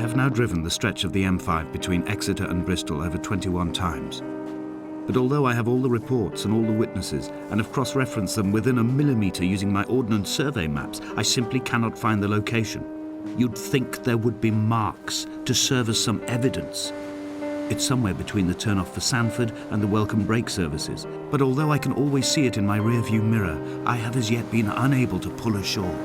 I have now driven the stretch of the M5 between Exeter and Bristol over 21 times. But although I have all the reports and all the witnesses, and have cross-referenced them within a millimetre using my Ordnance Survey maps, I simply cannot find the location. You'd think there would be marks to serve as some evidence. It's somewhere between the turn-off for Sanford and the welcome brake services, but although I can always see it in my rear-view mirror, I have as yet been unable to pull ashore.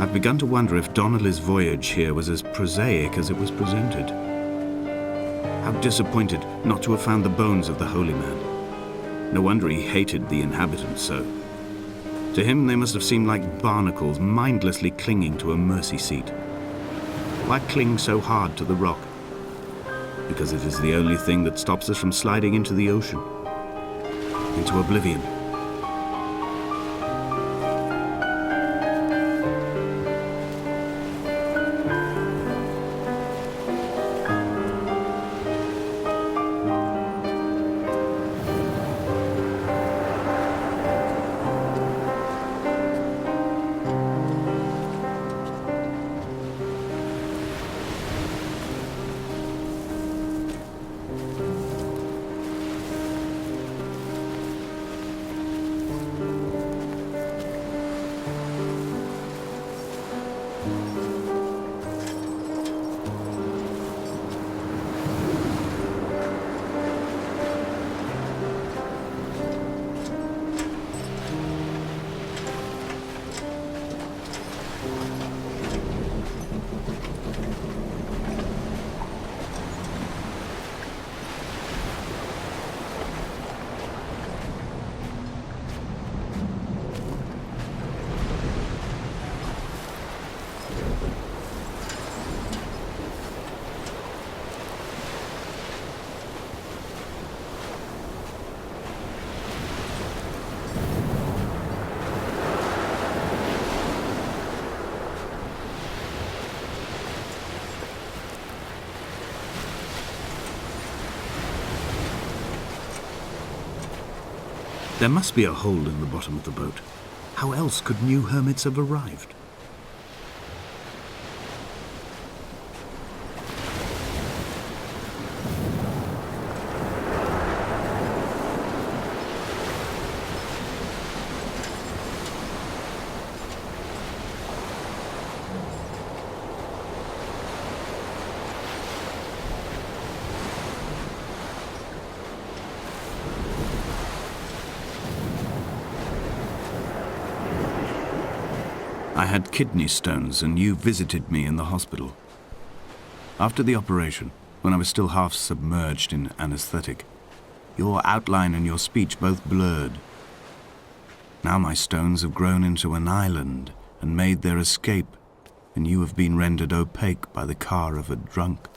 I've begun to wonder if Donnelly's voyage here was as prosaic as it was presented. How disappointed not to have found the bones of the holy man. No wonder he hated the inhabitants so. To him they must have seemed like barnacles mindlessly clinging to a mercy seat. Why cling so hard to the rock? Because it is the only thing that stops us from sliding into the ocean, into oblivion. There must be a hole in the bottom of the boat. How else could new hermits have arrived? I had kidney stones and you visited me in the hospital. After the operation, when I was still half submerged in anesthetic, your outline and your speech both blurred. Now my stones have grown into an island and made their escape, and you have been rendered opaque by the car of a drunk.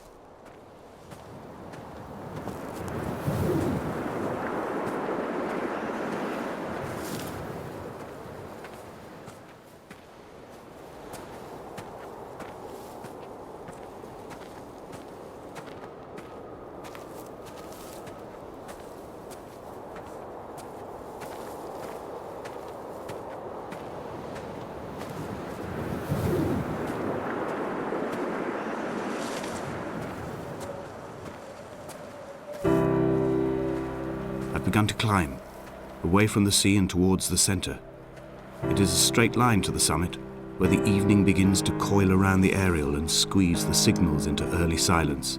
I've begun to climb, away from the sea and towards the center. It is a straight line to the summit, where the evening begins to coil around the aerial and squeeze the signals into early silence.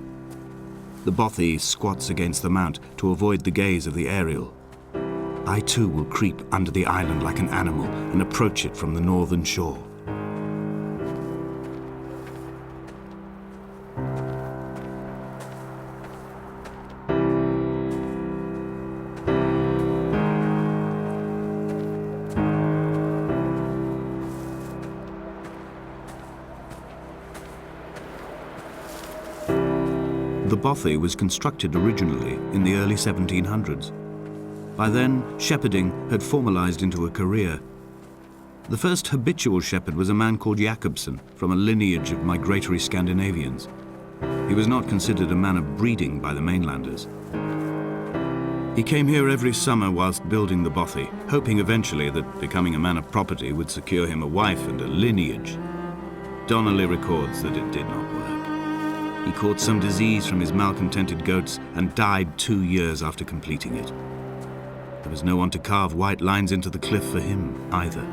The bothy squats against the mount to avoid the gaze of the aerial. I too will creep under the island like an animal and approach it from the northern shore. The bothy was constructed originally in the early 1700s. By then, shepherding had formalized into a career. The first habitual shepherd was a man called Jacobsen, from a lineage of migratory Scandinavians. He was not considered a man of breeding by the mainlanders. He came here every summer whilst building the bothy, hoping eventually that becoming a man of property would secure him a wife and a lineage. Donnelly records that it did not work. He caught some disease from his malcontented goats and died 2 years after completing it. There was no one to carve white lines into the cliff for him either.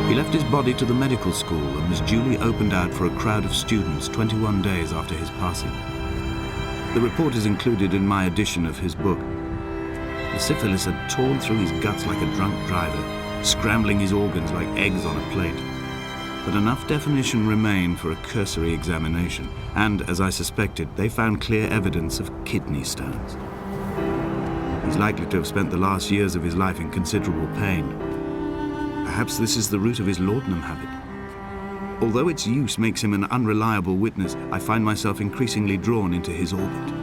He left his body to the medical school and was duly opened out for a crowd of students 21 days after his passing. The report is included in my edition of his book. The syphilis had torn through his guts like a drunk driver, scrambling his organs like eggs on a plate. But enough definition remained for a cursory examination, and, as I suspected, they found clear evidence of kidney stones. He's likely to have spent the last years of his life in considerable pain. Perhaps this is the root of his laudanum habit. Although its use makes him an unreliable witness, I find myself increasingly drawn into his orbit.